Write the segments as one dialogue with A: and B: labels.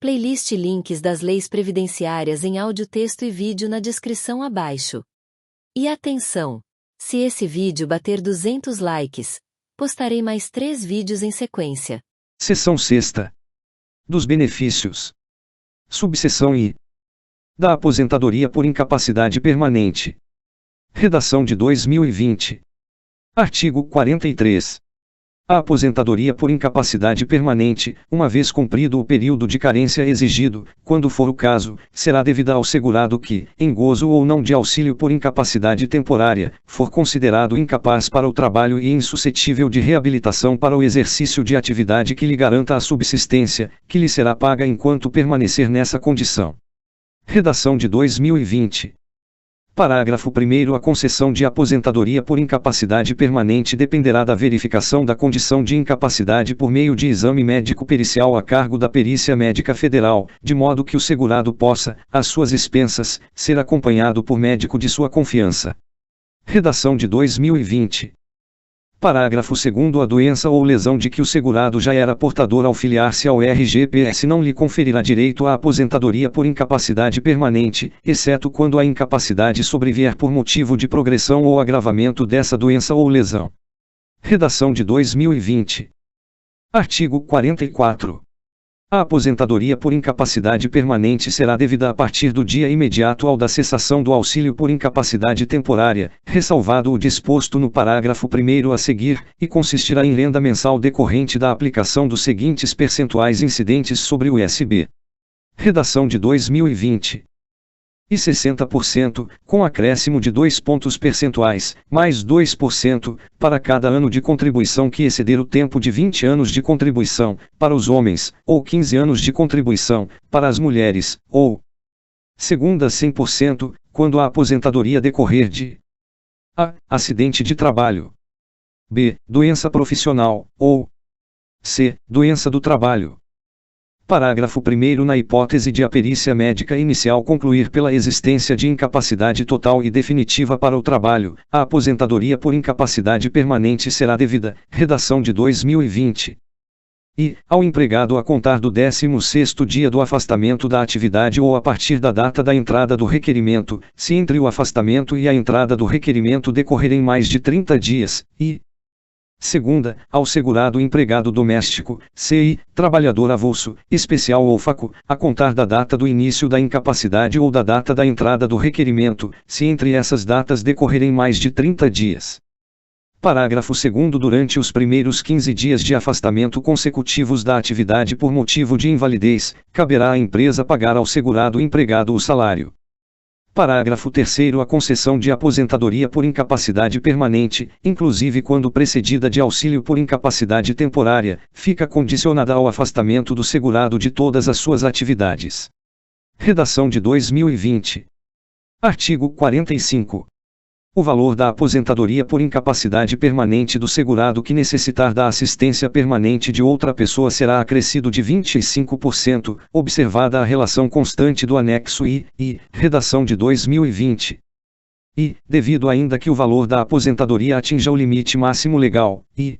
A: Playlist links das leis previdenciárias em áudio, texto e vídeo na descrição abaixo. E atenção! Se esse vídeo bater 200 likes, postarei mais 3 vídeos em sequência.
B: Seção 6ª. Dos benefícios. Subseção I. Da aposentadoria por incapacidade permanente. Redação de 2020. Artigo 43. A aposentadoria por incapacidade permanente, uma vez cumprido o período de carência exigido, quando for o caso, será devida ao segurado que, em gozo ou não de auxílio por incapacidade temporária, for considerado incapaz para o trabalho e insuscetível de reabilitação para o exercício de atividade que lhe garanta a subsistência, que lhe será paga enquanto permanecer nessa condição. Redação de 2020. Parágrafo 1º. A concessão de aposentadoria por incapacidade permanente dependerá da verificação da condição de incapacidade por meio de exame médico pericial a cargo da Perícia Médica Federal, de modo que o segurado possa, às suas expensas, ser acompanhado por médico de sua confiança. Redação de 2020. Parágrafo 2º. A doença ou lesão de que o segurado já era portador ao filiar-se ao RGPS não lhe conferirá direito à aposentadoria por incapacidade permanente, exceto quando a incapacidade sobrevier por motivo de progressão ou agravamento dessa doença ou lesão. Redação de 2020. Artigo 44. A aposentadoria por incapacidade permanente será devida a partir do dia imediato ao da cessação do auxílio por incapacidade temporária, ressalvado o disposto no parágrafo 1º a seguir, e consistirá em renda mensal decorrente da aplicação dos seguintes percentuais incidentes sobre o ISB. Redação de 2020. E 60%, com acréscimo de 2 pontos percentuais, mais 2%, para cada ano de contribuição que exceder o tempo de 20 anos de contribuição, para os homens, ou 15 anos de contribuição, para as mulheres, ou segunda 100%, quando a aposentadoria decorrer de a. Acidente de trabalho, b. Doença profissional, ou c. Doença do trabalho. Parágrafo 1º. Na hipótese de a perícia médica inicial concluir pela existência de incapacidade total e definitiva para o trabalho, a aposentadoria por incapacidade permanente será devida. Redação de 2020. E, ao empregado a contar do 16º dia do afastamento da atividade ou a partir da data da entrada do requerimento, se entre o afastamento e a entrada do requerimento decorrerem mais de 30 dias, e segunda, ao segurado empregado doméstico, CI, trabalhador avulso, especial ou facu, a contar da data do início da incapacidade ou da data da entrada do requerimento, se entre essas datas decorrerem mais de 30 dias. Parágrafo 2º. Durante os primeiros 15 dias de afastamento consecutivos da atividade por motivo de invalidez, caberá à empresa pagar ao segurado empregado o salário. Parágrafo 3º. A concessão de aposentadoria por incapacidade permanente, inclusive quando precedida de auxílio por incapacidade temporária, fica condicionada ao afastamento do segurado de todas as suas atividades. Redação de 2020. Artigo 45. O valor da aposentadoria por incapacidade permanente do segurado que necessitar da assistência permanente de outra pessoa será acrescido de 25%, observada a relação constante do anexo I, redação de 2020. E, devido ainda que o valor da aposentadoria atinja o limite máximo legal, e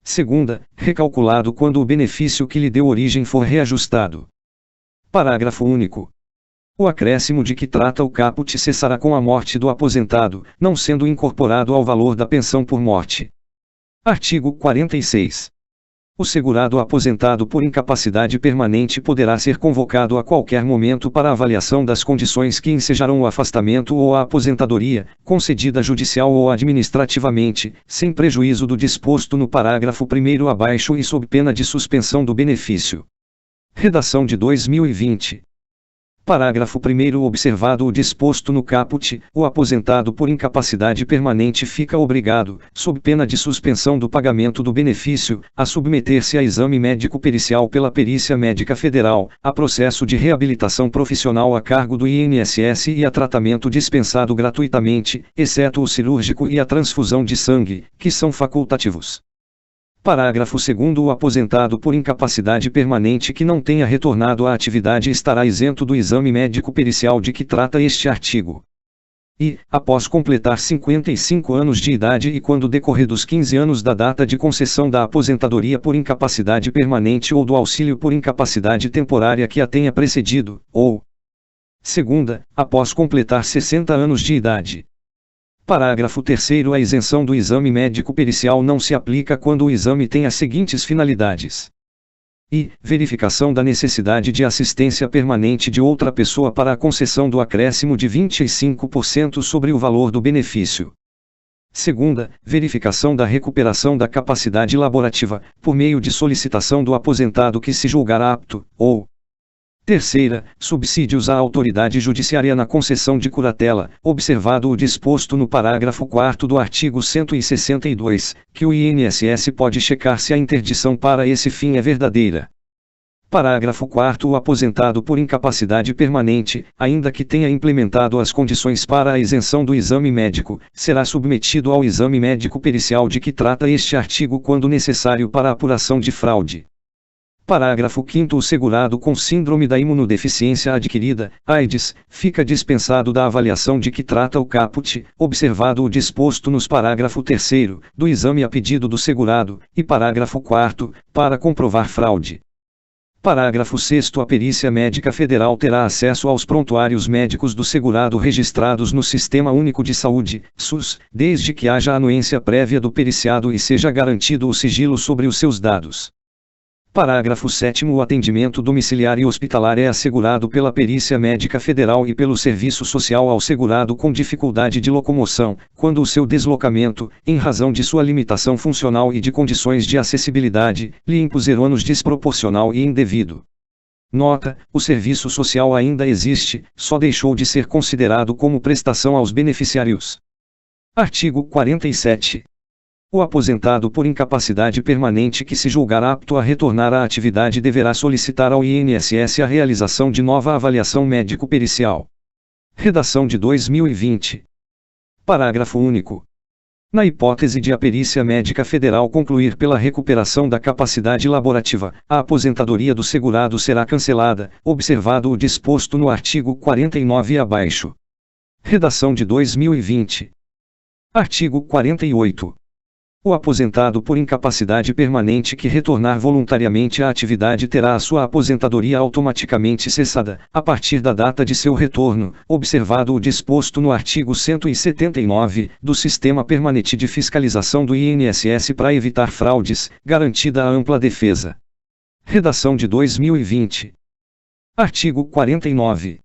B: segunda, recalculado quando o benefício que lhe deu origem for reajustado. Parágrafo único. O acréscimo de que trata o caput cessará com a morte do aposentado, não sendo incorporado ao valor da pensão por morte. Artigo 46. O segurado aposentado por incapacidade permanente poderá ser convocado a qualquer momento para avaliação das condições que ensejarão o afastamento ou a aposentadoria, concedida judicial ou administrativamente, sem prejuízo do disposto no parágrafo 1º abaixo e sob pena de suspensão do benefício. Redação de 2020. Parágrafo 1º. Observado o disposto no caput, o aposentado por incapacidade permanente fica obrigado, sob pena de suspensão do pagamento do benefício, a submeter-se a exame médico pericial pela Perícia Médica Federal, a processo de reabilitação profissional a cargo do INSS e a tratamento dispensado gratuitamente, exceto o cirúrgico e a transfusão de sangue, que são facultativos. Parágrafo 2º. O aposentado por incapacidade permanente que não tenha retornado à atividade estará isento do exame médico pericial de que trata este artigo. E, após completar 55 anos de idade e quando decorridos 15 anos da data de concessão da aposentadoria por incapacidade permanente ou do auxílio por incapacidade temporária que a tenha precedido, ou segunda, após completar 60 anos de idade. Parágrafo 3º. A isenção do exame médico pericial não se aplica quando o exame tem as seguintes finalidades: e verificação da necessidade de assistência permanente de outra pessoa para a concessão do acréscimo de 25% sobre o valor do benefício. Segunda, verificação da recuperação da capacidade laborativa, por meio de solicitação do aposentado que se julgar apto, ou terceira, subsídios à autoridade judiciária na concessão de curatela, observado o disposto no parágrafo 4º do artigo 162, que o INSS pode checar se a interdição para esse fim é verdadeira. Parágrafo 4º. O aposentado por incapacidade permanente, ainda que tenha implementado as condições para a isenção do exame médico, será submetido ao exame médico pericial de que trata este artigo quando necessário para a apuração de fraude. Parágrafo 5º. O segurado com síndrome da imunodeficiência adquirida, AIDS, fica dispensado da avaliação de que trata o caput, observado o disposto nos parágrafo 3º, do exame a pedido do segurado, e parágrafo 4º, para comprovar fraude. Parágrafo 6º. A Perícia Médica Federal terá acesso aos prontuários médicos do segurado registrados no Sistema Único de Saúde, SUS, desde que haja anuência prévia do periciado e seja garantido o sigilo sobre os seus dados. Parágrafo 7º. O atendimento domiciliar e hospitalar é assegurado pela Perícia Médica Federal e pelo Serviço Social ao segurado com dificuldade de locomoção, quando o seu deslocamento, em razão de sua limitação funcional e de condições de acessibilidade, lhe impuser ônus desproporcional e indevido. Nota: o serviço social ainda existe, só deixou de ser considerado como prestação aos beneficiários. Artigo 47. O aposentado por incapacidade permanente que se julgar apto a retornar à atividade deverá solicitar ao INSS a realização de nova avaliação médico-pericial. Redação de 2020. Parágrafo único. Na hipótese de a Perícia Médica Federal concluir pela recuperação da capacidade laborativa, a aposentadoria do segurado será cancelada, observado o disposto no artigo 49 e abaixo. Redação de 2020. Artigo 48. O aposentado por incapacidade permanente que retornar voluntariamente à atividade terá a sua aposentadoria automaticamente cessada, a partir da data de seu retorno, observado o disposto no artigo 179, do Sistema Permanente de Fiscalização do INSS para evitar fraudes, garantida a ampla defesa. Redação de 2020. Artigo 49.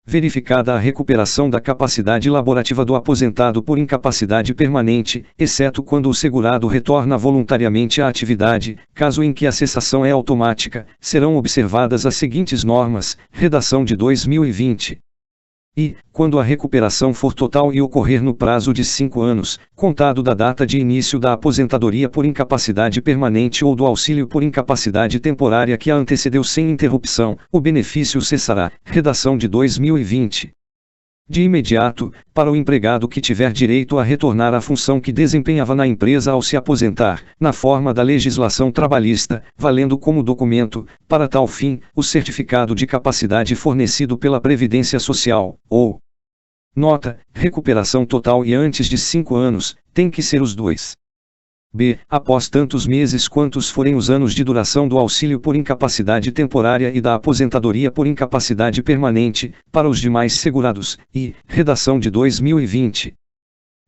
B: Verificada a recuperação da capacidade laborativa do aposentado por incapacidade permanente, exceto quando o segurado retorna voluntariamente à atividade, caso em que a cessação é automática, serão observadas as seguintes normas. Redação de 2020. E, quando a recuperação for total e ocorrer no prazo de 5 anos, contado da data de início da aposentadoria por incapacidade permanente ou do auxílio por incapacidade temporária que a antecedeu sem interrupção, o benefício cessará. Redação de 2020. De imediato, para o empregado que tiver direito a retornar à função que desempenhava na empresa ao se aposentar, na forma da legislação trabalhista, valendo como documento, para tal fim, o certificado de capacidade fornecido pela Previdência Social, ou nota, recuperação total e antes de 5 anos, tem que ser os dois. B. Após tantos meses quantos forem os anos de duração do auxílio por incapacidade temporária e da aposentadoria por incapacidade permanente, para os demais segurados, e, redação de 2020.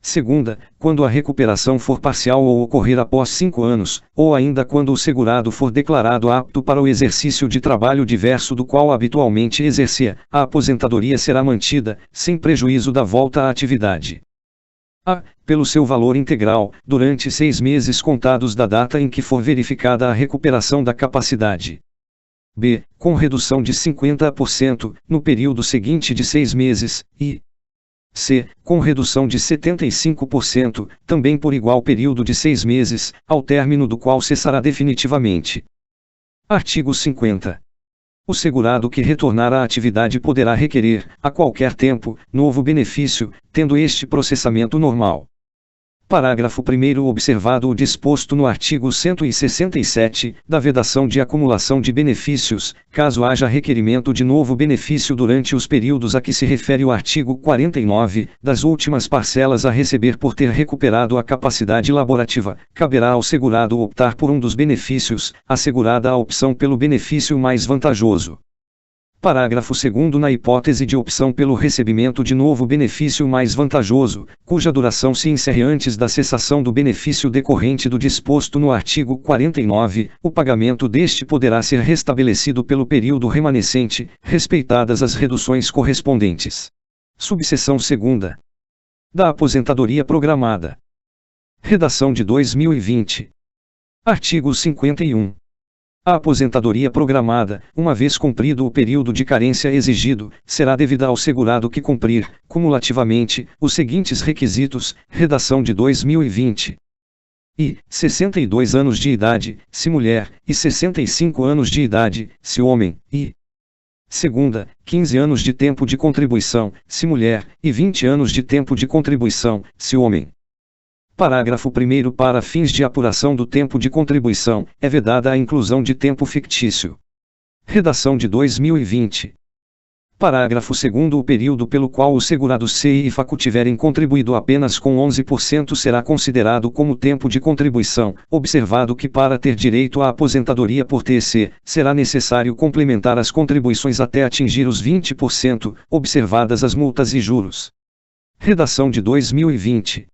B: Segunda, quando a recuperação for parcial ou ocorrer após 5 anos, ou ainda quando o segurado for declarado apto para o exercício de trabalho diverso do qual habitualmente exercia, a aposentadoria será mantida, sem prejuízo da volta à atividade. A. Pelo seu valor integral, durante 6 meses contados da data em que for verificada a recuperação da capacidade. B. Com redução de 50%, no período seguinte de 6 meses, e C. Com redução de 75%, também por igual período de 6 meses, ao término do qual cessará definitivamente. Artigo 50. O segurado que retornar à atividade poderá requerer, a qualquer tempo, novo benefício, tendo este processamento normal. Parágrafo 1º. Observado o disposto no artigo 167, da vedação de acumulação de benefícios, caso haja requerimento de novo benefício durante os períodos a que se refere o artigo 49, das últimas parcelas a receber por ter recuperado a capacidade laborativa, caberá ao segurado optar por um dos benefícios, assegurada a opção pelo benefício mais vantajoso. Parágrafo 2º. Na hipótese de opção pelo recebimento de novo benefício mais vantajoso, cuja duração se encerre antes da cessação do benefício decorrente do disposto no artigo 49, o pagamento deste poderá ser restabelecido pelo período remanescente, respeitadas as reduções correspondentes. Subseção 2ª. Da aposentadoria programada. Redação de 2020. Artigo 51. A aposentadoria programada, uma vez cumprido o período de carência exigido, será devida ao segurado que cumprir, cumulativamente, os seguintes requisitos: redação de 2020. I. 62 anos de idade, se mulher, e 65 anos de idade, se homem, e segunda, 15 anos de tempo de contribuição, se mulher, e 20 anos de tempo de contribuição, se homem. Parágrafo 1º. Para fins de apuração do tempo de contribuição, é vedada a inclusão de tempo fictício. Redação de 2020. Parágrafo 2º. O período pelo qual o segurado C e FACU tiverem contribuído apenas com 11% será considerado como tempo de contribuição, observado que para ter direito à aposentadoria por TC, será necessário complementar as contribuições até atingir os 20%, observadas as multas e juros. Redação de 2020.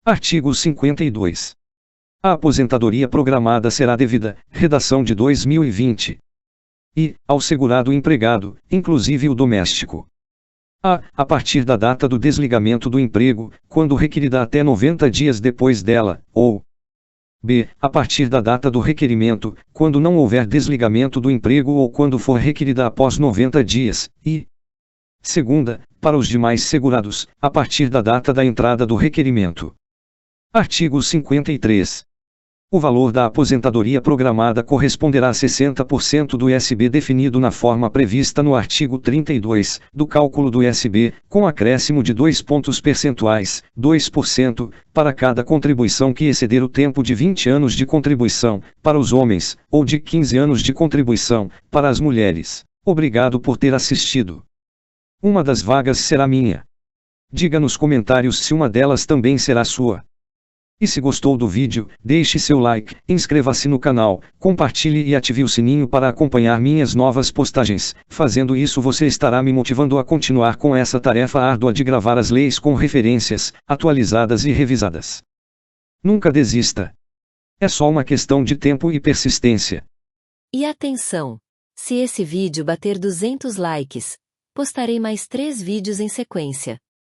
B: Artigo 52. A aposentadoria programada será devida, redação de 2020. E, ao segurado empregado, inclusive o doméstico. A partir da data do desligamento do emprego, quando requerida até 90 dias depois dela, ou b. a partir da data do requerimento, quando não houver desligamento do emprego ou quando for requerida após 90 dias, e segunda, para os demais segurados, a partir da data da entrada do requerimento. Artigo 53. O valor da aposentadoria programada corresponderá a 60% do ISB definido na forma prevista no artigo 32, do cálculo do ISB, com acréscimo de 2 pontos percentuais, 2%, para cada contribuição que exceder o tempo de 20 anos de contribuição, para os homens, ou de 15 anos de contribuição, para as mulheres. Obrigado por ter assistido. Uma das vagas será minha. Diga nos comentários se uma delas também será sua. E se gostou do vídeo, deixe seu like, inscreva-se no canal, compartilhe e ative o sininho para acompanhar minhas novas postagens. Fazendo isso você estará me motivando a continuar com essa tarefa árdua de gravar as leis com referências, atualizadas e revisadas. Nunca desista. É só uma questão de tempo e persistência.
A: E atenção! Se esse vídeo bater 200 likes, postarei mais 3 vídeos em sequência.